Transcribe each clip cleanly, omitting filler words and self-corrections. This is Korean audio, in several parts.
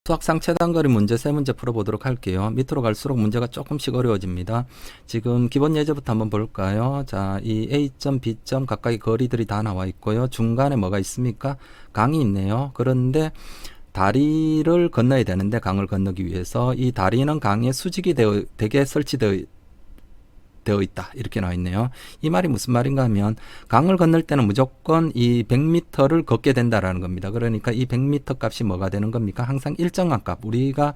수학상 최단거리 문제 세 문제 풀어보도록 할게요. 밑으로 갈수록 문제가 조금씩 어려워집니다. 지금 기본 예제부터 한번 볼까요? 자, 이 A점, B점 각각의 거리들이 다 나와 있고요. 중간에 뭐가 있습니까? 강이 있네요. 그런데 다리를 건너야 되는데 강을 건너기 위해서 이 다리는 강에 수직이 되게 설치되어 있다. 이렇게 나와 있네요. 이 말이 무슨 말인가 하면 강을 건널 때는 무조건 이 100m를 걷게 된다라는 겁니다. 그러니까 이 100m 값이 뭐가 되는 겁니까? 항상 일정한 값. 우리가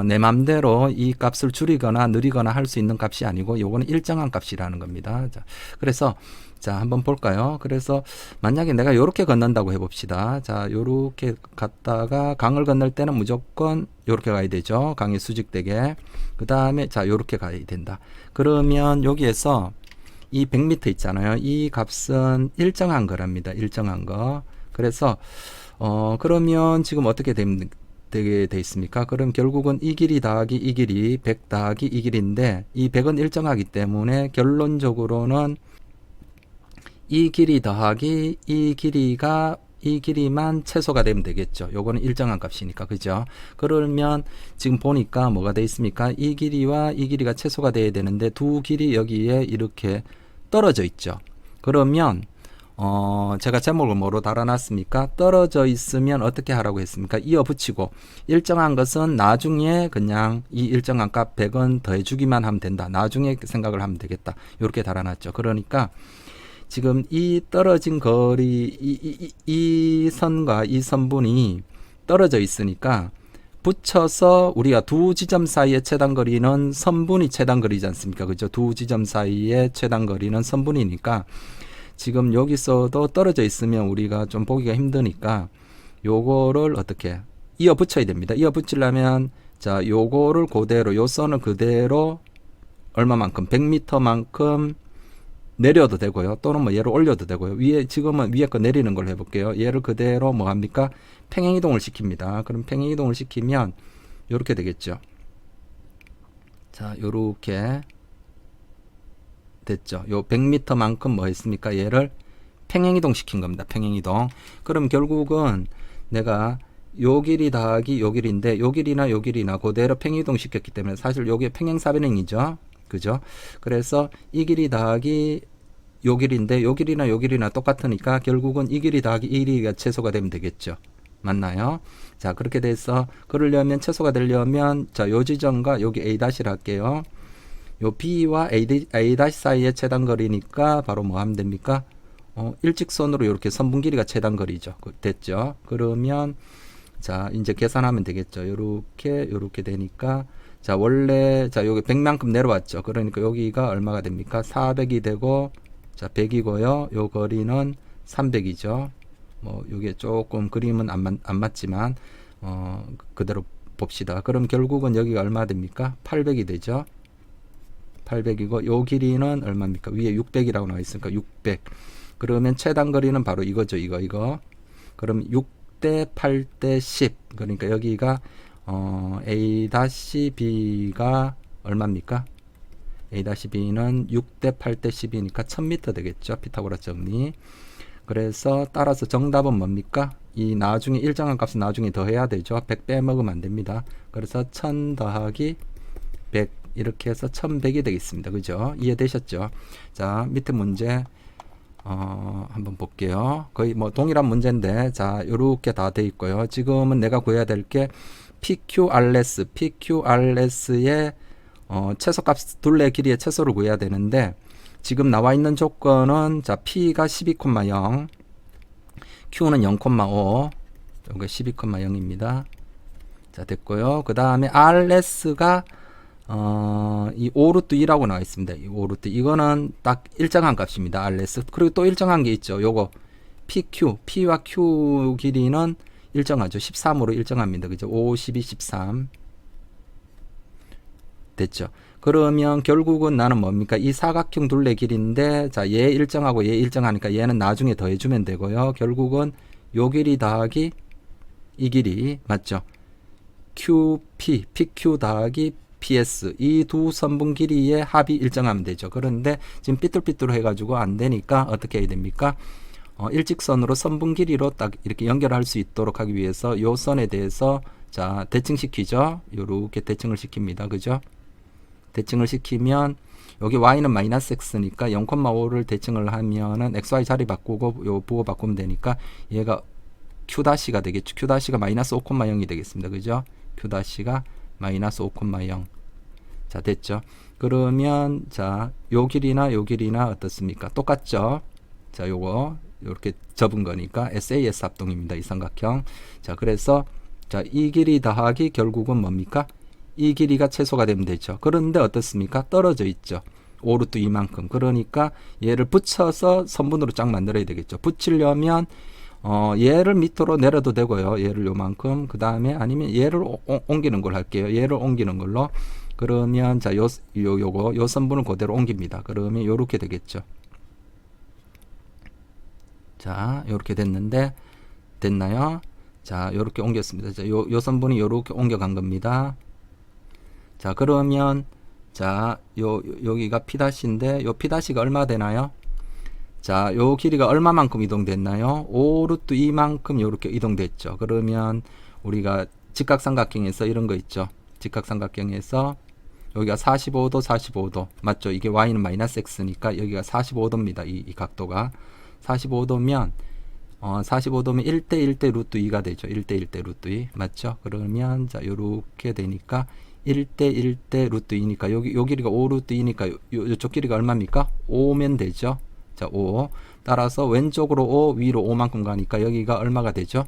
내 맘대로 이 값을 줄이거나 느리거나 할 수 있는 값이 아니고 요거는 일정한 값이라는 겁니다. 자, 그래서 자, 한번 볼까요? 그래서 만약에 내가 요렇게 건넌다고 해봅시다. 자, 요렇게 갔다가 강을 건널 때는 무조건 요렇게 가야 되죠. 강이 수직되게. 그 다음에 자, 요렇게 가야 된다. 그러면 여기에서 이 100m 있잖아요. 이 값은 일정한 거랍니다. 일정한 거. 그래서 그러면 지금 어떻게 되게 돼 있습니까? 그럼 결국은 이 길이 더하기 이 길이 100 더하기 이 길인데 이 100은 일정하기 때문에 결론적으로는 이 길이 더하기 이 길이만 최소가 되면 되겠죠. 요거는 일정한 값이니까. 그죠? 그러면 지금 보니까 뭐가 돼 있습니까? 이 길이와 이 길이가 최소가 돼야 되는데 두 길이 여기에 이렇게 떨어져 있죠. 그러면 제가 제목을 뭐로 달아놨습니까? 떨어져 있으면 어떻게 하라고 했습니까? 이어 붙이고 일정한 것은 나중에 그냥 이 일정한 값 100은 더해주기만 하면 된다. 나중에 생각을 하면 되겠다. 이렇게 달아놨죠. 그러니까 지금 이 떨어진 거리 이 선과 이 선분이 떨어져 있으니까 붙여서 우리가 두 지점 사이의 최단거리는 선분이 최단거리지 않습니까? 그죠? 두 지점 사이의 최단거리는 선분이니까 지금 여기서도 떨어져 있으면 우리가 좀 보기가 힘드니까 요거를 어떻게 이어 붙여야 됩니다. 이어 붙이려면 자, 요거를 그대로 요 선을 그대로 얼마만큼 100m만큼 내려도 되고요. 또는 뭐 얘를 올려도 되고요. 지금은 위에 거 내리는 걸로 해볼게요. 얘를 그대로 뭐 합니까? 평행이동을 시킵니다. 그럼 평행이동을 시키면 요렇게 되겠죠. 자, 요렇게 됐죠. 요 100m만큼 뭐 했습니까? 얘를 평행이동 시킨 겁니다. 평행이동. 그럼 결국은 내가 요 길이 더하기 요 길인데 요 길이나 요 길이나 그대로 평행이동 시켰기 때문에 사실 요게 평행사변형이죠. 그죠? 그래서 이 길이 더하기 요 길인데 요 길이나 요 길이나 똑같으니까 결국은 이 길이 더하기 이 길이가 최소가 되면 되겠죠. 맞나요? 자, 그렇게 돼서 그러려면 최소가 되려면 자, 요 지점과 여기 A-를 할게요. 요 B와 A- 사이의 최단거리니까 바로 뭐 하면 됩니까? 일직선으로 이렇게 선분 길이가 최단거리죠. 됐죠? 그러면 자, 이제 계산하면 되겠죠. 요렇게 되니까 자, 원래 자, 여기 100만큼 내려왔죠. 그러니까 여기가 얼마가 됩니까? 400이 되고 자, 100이고요. 요 거리는 300이죠. 뭐 요게 조금 그림은 안 맞지만 그대로 봅시다. 그럼 결국은 여기가 얼마 됩니까? 800이 되죠. 800이고 요 길이는 얼마입니까? 위에 600이라고 나와 있으니까 600. 그러면 최단 거리는 바로 이거죠. 이거. 그럼 6대 8대 10. 그러니까 여기가 A-B가 얼마입니까? A-B는 6대 8대 10이니까 1000m 되겠죠. 피타고라 정리. 그래서 따라서 정답은 뭡니까? 이 나중에 일정한 값은 나중에 더해야 되죠. 100 빼먹으면 안 됩니다. 그래서 1000 더하기 100 이렇게 해서 1100이 되겠습니다. 그죠? 이해되셨죠? 자, 밑에 문제 한번 볼게요. 거의 뭐 동일한 문제인데 자, 요렇게 다 돼 있고요. 지금은 내가 구해야 될 게 PQRS의 최소값 둘레 길이의 최소를 구해야 되는데 지금 나와 있는 조건은 자, P가 12,0 Q는 0,5 이거 12,0입니다. 자, 됐고요. 그 다음에 RS가 이 5루트 2라고 나와 있습니다. 이 5루트 이거는 딱 일정한 값입니다. RS. 그리고 또 일정한 게 있죠. 요거 P와 Q 길이는 일정하죠. 13으로 일정합니다. 그죠? 5, 12, 13 됐죠. 그러면 결국은 나는 뭡니까? 이 사각형 둘레 길인데 자, 얘 일정하고 얘 일정하니까 얘는 나중에 더해주면 되고요. 결국은 요 길이 더하기 이 길이 맞죠? PQ 더하기 PS 이 두 선분 길이의 합이 일정하면 되죠. 그런데 지금 삐뚤삐뚤 해가지고 안 되니까 어떻게 해야 됩니까? 일직선으로 선분 길이로 딱 이렇게 연결할 수 있도록 하기 위해서 요 선에 대해서 자, 대칭시키죠. 요렇게 대칭을 시킵니다. 그죠? 대칭을 시키면 여기 y는 마이너스 x니까 0,5를 대칭을 하면은 xy 자리 바꾸고 요 부호 바꾸면 되니까 얘가 q-가 되겠죠. q-가 마이너스 5,0이 되겠습니다. 그죠? q-가 마이너스 5,0. 자, 됐죠. 그러면 자, 요 길이나 요 길이나 어떻습니까? 똑같죠. 자, 요거 이렇게 접은 거니까 SAS 합동입니다. 이 삼각형. 자, 그래서 자, 이 길이 더하기 결국은 뭡니까? 이 길이가 최소가 되면 되죠. 그런데 어떻습니까? 떨어져 있죠. 5루트 이만큼. 그러니까 얘를 붙여서 선분으로 쫙 만들어야 되겠죠. 붙이려면 얘를 밑으로 내려도 되고요. 얘를 요만큼. 그 다음에 아니면 얘를 옮기는 걸 할게요. 얘를 옮기는 걸로. 그러면 자, 요 선분을 그대로 옮깁니다. 그러면 요렇게 되겠죠. 자, 요렇게 됐는데 됐나요? 자, 요렇게 옮겼습니다. 자, 요 선분이 요렇게 옮겨간 겁니다. 자, 그러면 자, 여기가 P'인데 요 P'가 얼마 되나요? 자, 요 길이가 얼마만큼 이동됐나요? 5루트 2만큼 요렇게 이동됐죠. 그러면 우리가 직각삼각형에서 이런 거 있죠. 직각삼각형에서 여기가 45도, 45도. 맞죠? 이게 y는 마이너스 x니까 여기가 45도입니다. 이 각도가. 45도면 45도면 1대 1대 루트 2가 되죠. 1대 1대 루트 2. 맞죠? 그러면 자, 요렇게 되니까 1대 1대 루트 2니까 요 길이가 5 루트 2니까 요쪽 길이가 얼마입니까? 5면 되죠. 자, 5. 따라서 왼쪽으로 5, 위로 5만큼 가니까 여기가 얼마가 되죠?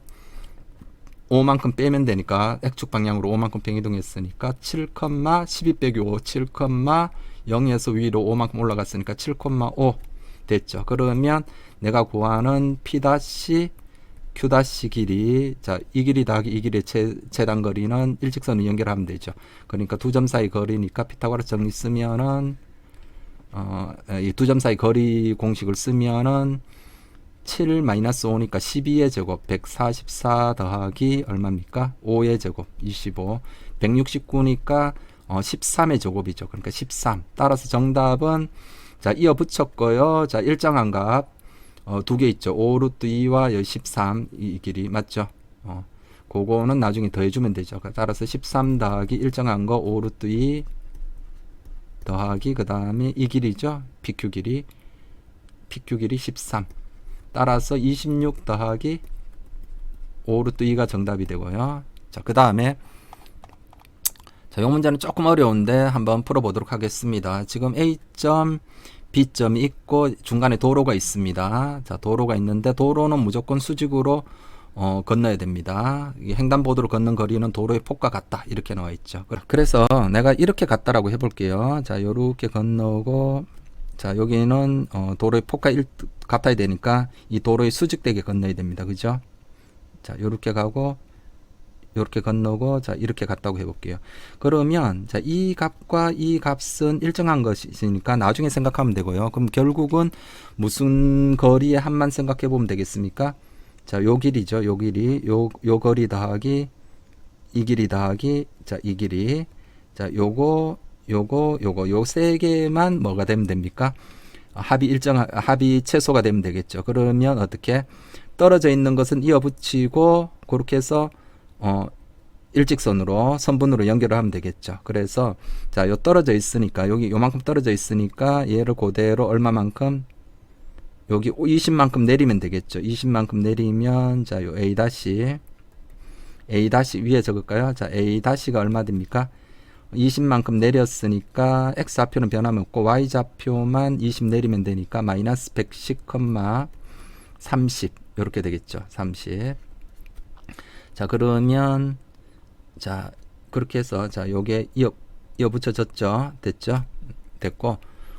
5만큼 빼면 되니까 X축 방향으로 5만큼 변이동했으니까 7,12 빼기 5, 7,0에서 위로 5만큼 올라갔으니까 7,5 됐죠. 그러면 내가 구하는 P' Q' 길이, 자, 이 길이 더하기 이 길의 최단 거리는 일직선을 연결하면 되죠. 그러니까 두 점 사이 거리니까 피타고라스 정리 쓰면은 이 두 점 사이 거리 공식을 쓰면은 7-5니까 12의 제곱 144 더하기 얼마입니까? 5의 제곱 25 169니까 13의 제곱이죠. 그러니까 13. 따라서 정답은 자, 이어 붙였고요. 자, 일정한 값 두 개 있죠. 5루트 2와 13 이 길이 맞죠? 그거는 나중에 더해주면 되죠. 따라서 13 더하기 일정한 거 5루트 2 더하기 그 다음에 이 길이죠. PQ 길이 13. 따라서 26 더하기 5루트 2가 정답이 되고요. 자, 그 다음에 자, 이 문제는 조금 어려운데 한번 풀어보도록 하겠습니다. 지금 A점, B점이 있고 중간에 도로가 있습니다. 자, 도로가 있는데 도로는 무조건 수직으로 건너야 됩니다. 횡단보도로 걷는 거리는 도로의 폭과 같다. 이렇게 나와 있죠. 그래서 내가 이렇게 갔다라고 해볼게요. 자, 요렇게 건너고 자, 여기는 도로의 폭과 같아야 되니까 이 도로의 수직되게 건너야 됩니다. 그죠? 자, 요렇게 가고 요렇게 건너고 자, 이렇게 갔다고 해볼게요. 그러면 자, 이 값과 이 값은 일정한 것이니까 나중에 생각하면 되고요. 그럼 결국은 무슨 거리의 합만 생각해 보면 되겠습니까? 자, 요 길이죠. 요 길이 요 거리 더하기 이 길이 더하기 자, 이 길이 자, 요거 요 세 개만 뭐가 되면 됩니까? 합이 최소가 되면 되겠죠. 그러면 어떻게 떨어져 있는 것은 이어붙이고 그렇게 해서 일직선으로 선분으로 연결을 하면 되겠죠. 그래서 자, 요 떨어져 있으니까 여기 요만큼 떨어져 있으니까 얘를 그대로 얼마만큼 여기 20만큼 내리면 되겠죠. 20만큼 내리면 자, 요 A' 위에 적을까요? 자, A'가 얼마 됩니까? 20만큼 내렸으니까 X좌표는 변함없고 Y좌표만 20 내리면 되니까 마이너스 110,30 이렇게 되겠죠. 30. 자, 그러면 자, 그렇게 해서 자, 요게 이어 붙여졌죠. 됐죠? 됐고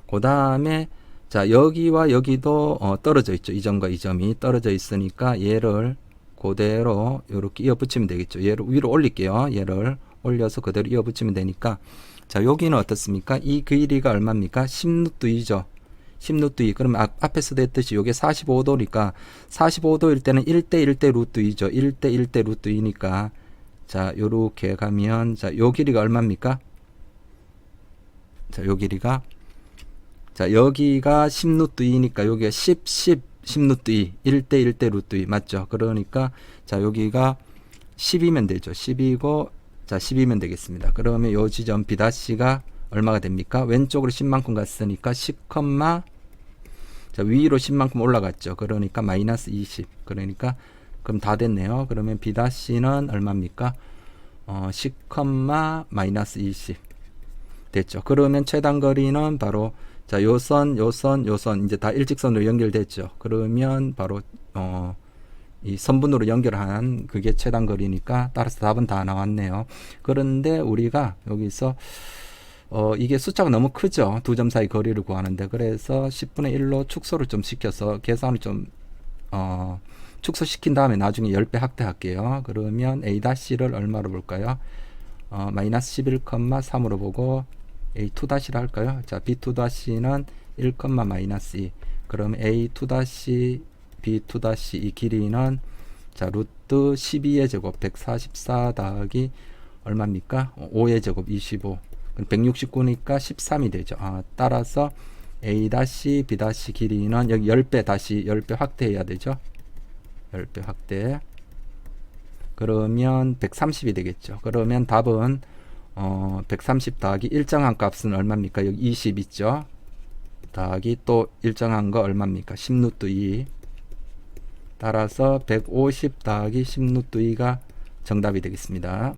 그 다음에 자, 여기와 여기도 떨어져 있죠. 이 점과 이 점이 떨어져 있으니까 얘를 그대로 이렇게 이어 붙이면 되겠죠. 얘를 위로 올릴게요. 얘를 올려서 그대로 이어 붙이면 되니까 자, 여기는 어떻습니까? 이 길이가 얼마입니까? 10루트 2. 그러면 앞에서 됐듯이 요게 45도니까 45도일 때는 1대 1대 루트 2죠. 1대 1대 루트 2니까 자, 요렇게 가면 자, 요 길이가 얼마입니까? 자, 요 길이가 자, 여기가 10루트 2니까 여기가 10루트 2. 1대 1대 루트 2 맞죠? 그러니까 자, 여기가 10이면 되죠. 10이고 자 10이면 되겠습니다. 그러면 요 지점 B'가 얼마가 됩니까? 왼쪽으로 10만큼 갔으니까 10, 자 위로 10만큼 올라갔죠. 그러니까 마이너스 20. 그러니까 그럼 다 됐네요. 그러면 B'는 얼마입니까? 10, 마이너스 20 됐죠. 그러면 최단 거리는 바로 자 요선 이제 다 일직선으로 연결됐죠. 그러면 바로 이 선분으로 연결한 그게 최단 거리니까 따라서 답은 다 나왔네요. 그런데 우리가 여기서 이게 숫자가 너무 크죠. 두 점 사이 거리를 구하는데 그래서 10분의 1로 축소를 좀 시켜서 계산을 좀 축소시킨 다음에 나중에 10배 확대할게요. 그러면 A'를 얼마로 볼까요? 마이너스 11,3으로 보고 A2'를 할까요? 자 B2'는 1, 마이너스 2. 그럼 A2' B2' 이 길이는 자 루트 12의 제곱 144 더하기 얼마입니까? 5의 제곱 25. 169니까 13이 되죠. 따라서 A' B' 길이는 여기 10배 다시 10배 확대해야 되죠. 10배 확대. 그러면 130이 되겠죠. 그러면 답은 130 더하기 일정한 값은 얼마입니까? 여기 20 있죠. 더하기 또 일정한 거 얼마입니까? 10루트 2. 따라서 150 더하기 10루트 2가 정답이 되겠습니다.